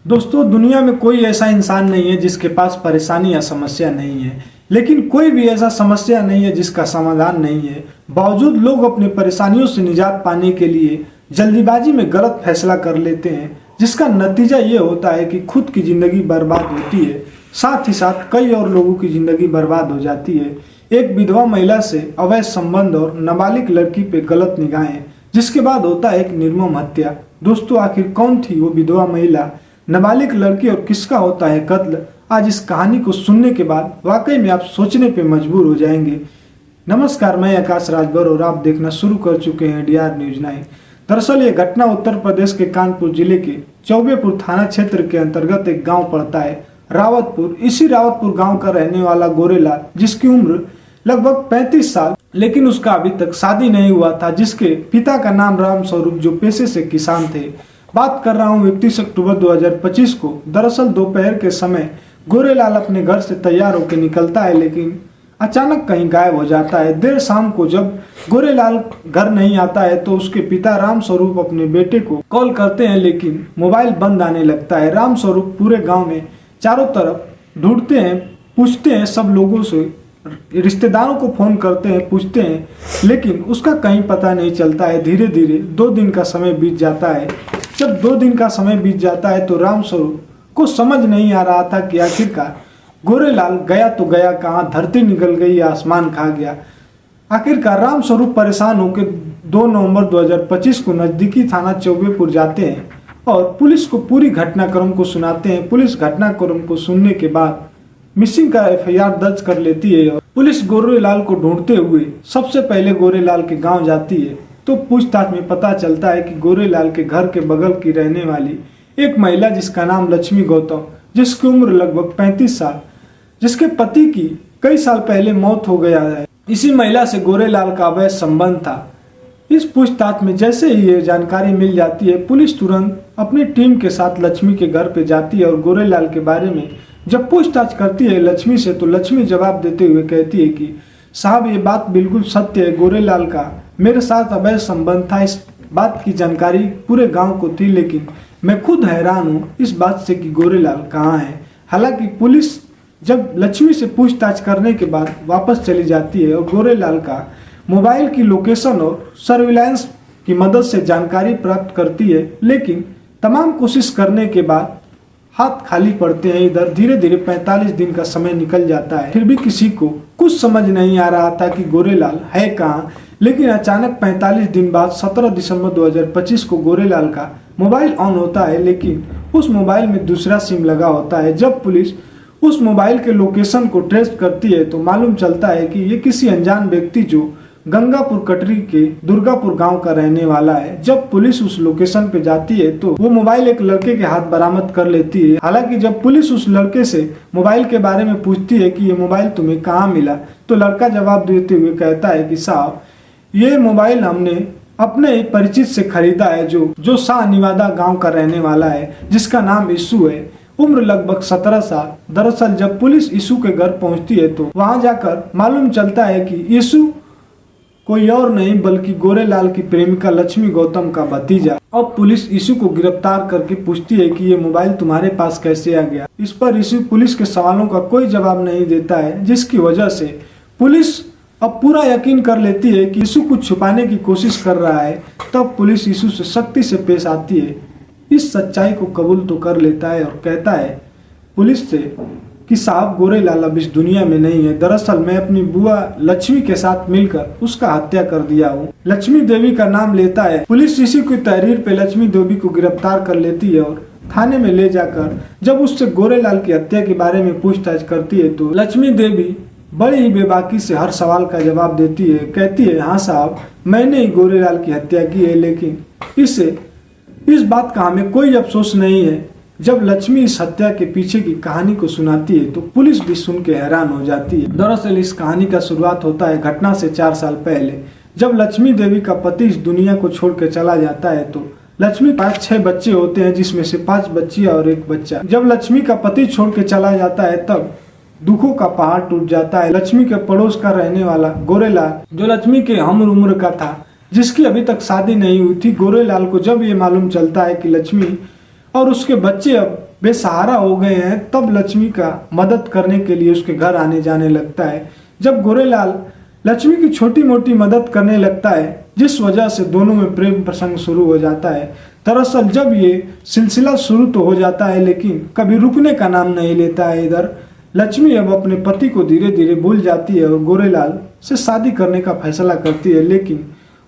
दोस्तों, दुनिया में कोई ऐसा इंसान नहीं है जिसके पास परेशानी या समस्या नहीं है, लेकिन कोई भी ऐसा समस्या नहीं है जिसका समाधान नहीं है। बावजूद लोग अपनी परेशानियों से निजात पाने के लिए जल्दीबाजी में गलत फैसला कर लेते हैं, जिसका नतीजा ये होता है कि खुद की जिंदगी बर्बाद होती है, साथ ही साथ कई और लोगों की जिंदगी बर्बाद हो जाती है। एक विधवा महिला से अवैध संबंध और नाबालिग लड़की पे गलत निगाहें, जिसके बाद होता है एक निर्मम हत्या। दोस्तों, आखिर कौन थी वो विधवा महिला, नाबालिग लड़की और किसका होता है कत्ल? आज इस कहानी को सुनने के बाद वाकई में आप सोचने पे मजबूर हो जाएंगे। नमस्कार, मैं आकाश राजभर और आप देखना शुरू कर चुके हैं डीआर न्यूज 9। दरअसल ये घटना उत्तर प्रदेश के कानपुर जिले के चौबेपुर थाना क्षेत्र के अंतर्गत एक गांव पड़ता है, रावतपुर। इसी रावतपुर गांव का रहने वाला गोरेलाल, जिसकी उम्र लगभग 35 साल, लेकिन उसका अभी तक शादी नहीं हुआ था, जिसके पिता का नाम राम स्वरूप, जो पेशे से किसान थे। बात कर रहा हूँ 31 अक्टूबर 2025 को। दरअसल दोपहर के समय गोरेलाल अपने घर से तैयार होकर निकलता है, लेकिन अचानक कहीं गायब हो जाता है। देर शाम को जब गोरेलाल घर नहीं आता है तो उसके पिता राम स्वरूप अपने बेटे को कॉल करते हैं, लेकिन मोबाइल बंद आने लगता है। राम स्वरूप पूरे गांव में चारों तरफ ढूंढते हैं, पूछते हैं सब लोगों से, रिश्तेदारों को फोन करते हैं, पूछते हैं, लेकिन उसका कहीं पता नहीं चलता है। धीरे धीरे 2 दिन का समय बीत जाता है। जब 2 दिन का समय बीत जाता है तो राम स्वरूप को समझ नहीं आ रहा था कि आखिरकार गोरेलाल गया तो गया कहाँ, धरती निकल गई या आसमान खा गया। आखिरकार राम स्वरूप परेशान होकर 2 नवंबर 2025 को नजदीकी थाना चौबेपुर जाते हैं और पुलिस को पूरी घटनाक्रम को सुनाते हैं। पुलिस घटनाक्रम को सुनने के बाद मिसिंग का एफआईआर दर्ज कर लेती है और पुलिस गोरेलाल को ढूंढते हुए सबसे पहले गोरेलाल के गांव जाती है। तो पूछताछ में पता चलता है कि गोरेलाल के घर के बगल की रहने वाली एक महिला, जिसका नाम लक्ष्मी गौतम, जिसकी उम्र लगभग 35 साल, जिसके पति की कई साल पहले मौत हो गया है, इसी महिला से गोरेलाल का अवैध संबंध था। इस पूछताछ में जैसे ही ये जानकारी मिल जाती है, पुलिस तुरंत अपनी टीम के साथ लक्ष्मी के घर पे जाती है और गोरेलाल के बारे में जब पूछताछ करती है लक्ष्मी से, तो लक्ष्मी जवाब देते हुए कहती है कि साहब, ये बात बिल्कुल सत्य है, गोरेलाल का मेरे साथ अवैध संबंध था। इस बात की जानकारी पूरे गांव को थी, लेकिन मैं खुद हैरान हूँ इस बात से कि गोरेलाल कहाँ है। हालांकि पुलिस जब लक्ष्मी से पूछताछ करने के बाद वापस चली जाती है और गोरेलाल का मोबाइल की लोकेशन और सर्विलांस की मदद से जानकारी प्राप्त करती है, लेकिन तमाम कोशिश करने के बाद हाथ खाली पड़ते हैं। इधर धीरे धीरे 45 दिन का समय निकल जाता है, फिर भी किसी को कुछ समझ नहीं आ रहा था कि गोरेलाल है कहाँ। लेकिन अचानक 45 दिन बाद 17 दिसंबर 2025 को गोरेलाल का मोबाइल ऑन होता है, लेकिन उस मोबाइल में दूसरा सिम लगा होता है। जब पुलिस उस मोबाइल के लोकेशन को ट्रेस करती है तो मालूम चलता है कि ये किसी अनजान व्यक्ति जो गंगापुर कटरी के दुर्गापुर गांव का रहने वाला है। जब पुलिस उस लोकेशन पे जाती है तो वो मोबाइल एक लड़के के हाथ बरामद कर लेती है। हालांकि जब पुलिस उस लड़के से मोबाइल के बारे में पूछती है कि ये मोबाइल तुम्हें कहाँ मिला, तो लड़का जवाब देते हुए कहता है कि साहब, ये मोबाइल हमने अपने एक परिचित से खरीदा है, जो शाह निवादा गांव का रहने वाला है, जिसका नाम यीशु है, उम्र लगभग 17 साल। दरअसल जब पुलिस यीशु के घर पहुंचती है तो वहां जाकर मालूम चलता है कि यीशु कोई और नहीं बल्कि गोरेलाल की प्रेमिका लक्ष्मी गौतम का भतीजा। अब पुलिस यीशु को गिरफ्तार करके पूछती है कि ये मोबाइल तुम्हारे पास कैसे आ गया। इस पर यीशु पुलिस के सवालों का कोई जवाब नहीं देता है, जिसकी वजह से पुलिस अब पूरा यकीन कर लेती है कि यीशु कुछ छुपाने की कोशिश कर रहा है। तब पुलिस यीशु से सख्ती से पेश आती है, इस सच्चाई को कबूल तो कर लेता है और कहता है पुलिस से कि साहब, गोरेलाल अब इस दुनिया में नहीं है। दरअसल मैं अपनी बुआ लक्ष्मी के साथ मिलकर उसका हत्या कर दिया हूँ। लक्ष्मी देवी का नाम लेता है। पुलिस इसी की तहरीर पे लक्ष्मी देवी को गिरफ्तार कर लेती है और थाने में ले जाकर जब उससे गोरेलाल की हत्या के बारे में पूछताछ करती है तो लक्ष्मी देवी बड़ी ही बेबाकी से हर सवाल का जवाब देती है। कहती है, हाँ साहब, मैंने ही गोरेलाल की हत्या की है, लेकिन इस बात का हमें कोई अफसोस नहीं है। जब लक्ष्मी इस हत्या के पीछे की कहानी को सुनाती है तो पुलिस भी सुन के हैरान हो जाती है। दरअसल इस कहानी का शुरुआत होता है घटना से 4 साल पहले, जब लक्ष्मी देवी का पति इस दुनिया को छोड़कर चला जाता है। तो लक्ष्मी के पास 6 बच्चे होते हैं, जिसमें से 5 बच्चियां और 1 बच्चा। जब लक्ष्मी का पति छोड़ के चला जाता है तब दुखों का पहाड़ टूट जाता है। लक्ष्मी के पड़ोस का रहने वाला गोरेलाल, जो लक्ष्मी के हम उम्र का था, जिसकी अभी तक शादी नहीं हुई थी, गोरेलाल को जब ये मालूम चलता है कि लक्ष्मी और उसके बच्चे अब बेसहारा हो गए हैं, तब लक्ष्मी का मदद करने के लिए उसके घर आने जाने लगता है। जब गोरेलाल लक्ष्मी की छोटी मोटी मदद करने लगता है, जिस वजह से दोनों में प्रेम प्रसंग शुरू हो जाता है। दरअसल जब ये सिलसिला शुरू तो हो जाता है, लेकिन कभी रुकने का नाम नहीं लेता है। इधर लक्ष्मी अब अपने पति को धीरे धीरे भूल जाती है और गोरेलाल से शादी करने का फैसला करती है। लेकिन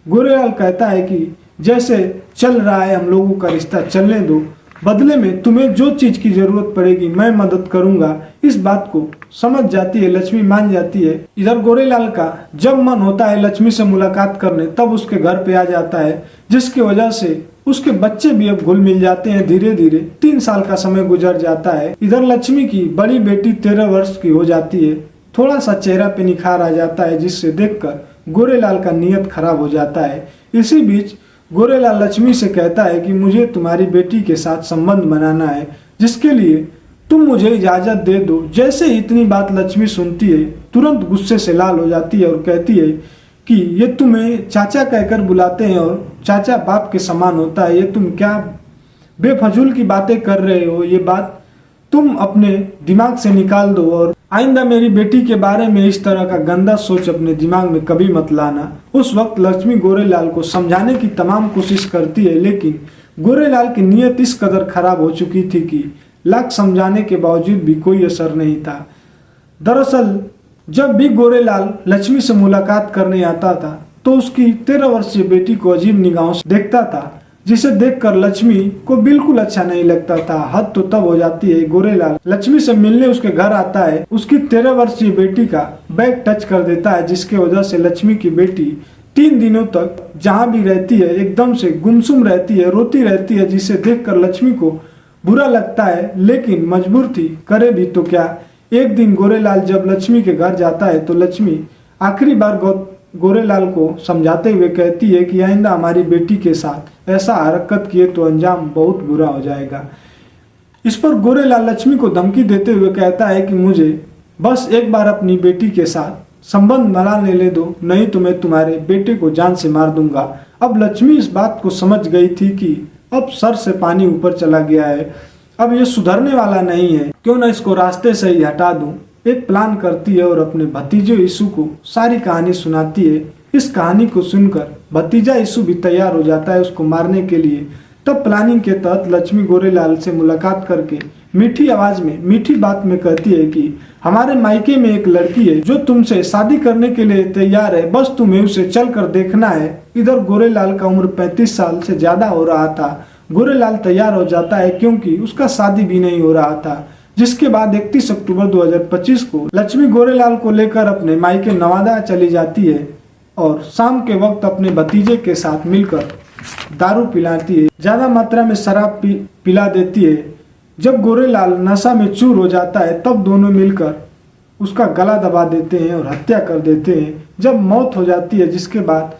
गोरेलाल कहता है कि जैसे चल रहा है हम लोगों का रिश्ता चलने दो, बदले में तुम्हें जो चीज की जरूरत पड़ेगी मैं मदद करूंगा। इस बात को समझ जाती है लक्ष्मी, मान जाती है। इधर गोरेलाल का जब मन होता है लक्ष्मी से मुलाकात करने, तब उसके घर पे आ जाता है, जिसकी वजह से उसके बच्चे भी अब घुल मिल जाते हैं। धीरे धीरे 3 साल का समय गुजर जाता है। इधर लक्ष्मी की बड़ी बेटी 13 वर्ष की हो जाती है। थोड़ा सा चेहरा पे निखार आ जाता है, जिससे देखकर गोरेलाल का नियत खराब हो जाता है। इसी बीच गोरेलाल लक्ष्मी से कहता है कि मुझे तुम्हारी बेटी के साथ संबंध बनाना है, जिसके लिए तुम मुझे इजाजत दे दो। जैसे ही इतनी बात लक्ष्मी सुनती है, तुरंत गुस्से से लाल हो जाती है और कहती है कि ये तुम्हें चाचा कहकर बुलाते हैं और चाचा बाप के समान होता है। ये तुम क्या बेफजूल की बातें कर रहे हो, ये बात तुम अपने दिमाग से निकाल दो और आइंदा मेरी बेटी के बारे में इस तरह का गंदा सोच अपने दिमाग में कभी मत लाना। उस वक्त लक्ष्मी गोरेलाल को समझाने की तमाम कोशिश करती है, लेकिन गोरेलाल की नीयत इस कदर खराब हो चुकी थी कि लाख समझाने के बावजूद भी कोई असर नहीं था। दरअसल जब भी गोरेलाल लक्ष्मी से मुलाकात करने आता था, तो उसकी 13 वर्षीय बेटी को अजीब निगाहों से देखता था, जिसे देखकर लक्ष्मी को बिल्कुल अच्छा नहीं लगता था। हद तो तब हो जाती है, गोरेलाल लक्ष्मी से मिलने उसके घर आता है, उसकी 13 वर्षीय बेटी का बैग टच कर देता है, जिसके वजह से लक्ष्मी की बेटी 3 दिनों तक जहाँ भी रहती है एकदम से गुमसुम रहती है, रोती रहती है, जिसे देखकर लक्ष्मी को बुरा लगता है, लेकिन मजबूर थी, करे भी तो क्या। एक दिन गोरेलाल जब लक्ष्मी के घर जाता है, तो लक्ष्मी आखिरी बार गोरेलाल को समझाते हुए कहती है कि आइंदा हमारी बेटी के साथ ऐसा हरकत किए तो अंजाम बहुत बुरा हो जाएगा। इस पर गोरेलाल लक्ष्मी को धमकी देते हुए कहता है कि मुझे बस एक बार अपनी बेटी के साथ संबंध बना ले दो, नहीं तो मैं तुम्हारे बेटे को जान से मार दूंगा। अब लक्ष्मी इस बात को समझ गई थी कि अब सर से पानी ऊपर चला गया है, अब ये सुधरने वाला नहीं है, क्यों ना इसको रास्ते से ही हटा दूं। एक प्लान करती है और अपने भतीजे यीशु को सारी कहानी सुनाती है। इस कहानी को सुनकर भतीजा यीशु भी तैयार हो जाता है उसको मारने के लिए। तब प्लानिंग के तहत लक्ष्मी गोरेलाल से मुलाकात करके मीठी आवाज में मीठी बात में कहती है कि हमारे मायके में एक लड़की है जो तुमसे शादी करने के लिए तैयार है, बस तुम्हें उसे चल कर देखना है। इधर गोरेलाल का उम्र 35 साल से ज्यादा हो रहा था। गोरेलाल तैयार हो जाता है क्योंकि उसका शादी भी नहीं हो रहा था। जिसके बाद 31 अक्टूबर 2025 को लक्ष्मी गोरेलाल को लेकर अपने मायके नवादा चली जाती है और शाम के वक्त अपने भतीजे के साथ मिलकर दारू पिलाती है, ज्यादा मात्रा में शराब पिला देती है। जब गोरेलाल नशा में चूर हो जाता है, तब दोनों मिलकर उसका गला दबा देते हैं और हत्या कर देते हैं। जब मौत हो जाती है, जिसके बाद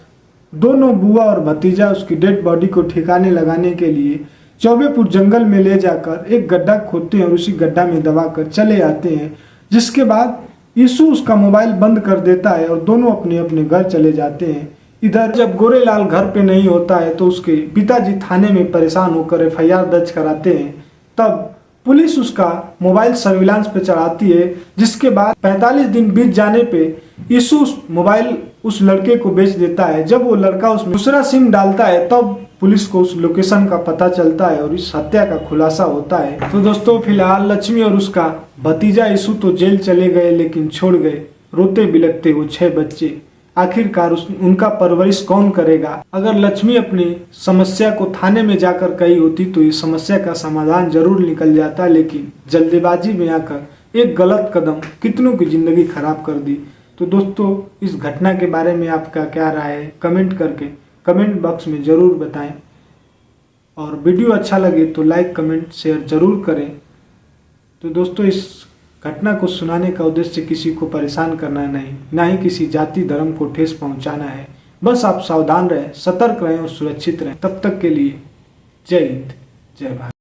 दोनों बुआ और भतीजा उसकी डेड बॉडी को ठिकाने लगाने के लिए चौबेपुर जंगल में ले जाकर एक गड्ढा खोदते हैं और उसी गड्ढा में दबाकर चले आते हैं। जिसके बाद यीशु उसका मोबाइल बंद कर देता है और दोनों अपने अपने घर चले जाते हैं। इधर जब गोरेलाल घर पे नहीं होता है, तो उसके पिताजी थाने में परेशान होकर FIR दर्ज कराते हैं। तब पुलिस उसका मोबाइल सर्विलांस पे चढ़ाती है, जिसके बाद 45 दिन बीत जाने पे यीशु मोबाइल उस लड़के को बेच देता है। जब वो लड़का उसमें दूसरा सिम डालता है, तब पुलिस को उस लोकेशन का पता चलता है और इस हत्या का खुलासा होता है। तो दोस्तों, फिलहाल लक्ष्मी और उसका भतीजा यीशु तो जेल चले गए, लेकिन छोड़ गए रोते बिलखते वो 6 बच्चे। आखिरकार उनका परवरिश कौन करेगा? अगर लक्ष्मी अपनी समस्या को थाने में जाकर कही होती तो ये समस्या का समाधान जरूर निकल जाता, लेकिन जल्दबाजी में आकर एक गलत कदम कितनों की जिंदगी खराब कर दी। तो दोस्तों, इस घटना के बारे में आपका क्या राय है, कमेंट करके कमेंट बॉक्स में ज़रूर बताएं। और वीडियो अच्छा लगे तो लाइक कमेंट शेयर ज़रूर करें। तो दोस्तों, इस घटना को सुनाने का उद्देश्य किसी को परेशान करना नहीं, ना ही किसी जाति धर्म को ठेस पहुंचाना है। बस आप सावधान रहें, सतर्क रहें और सुरक्षित रहें। तब तक के लिए जय हिंद, जय भारत।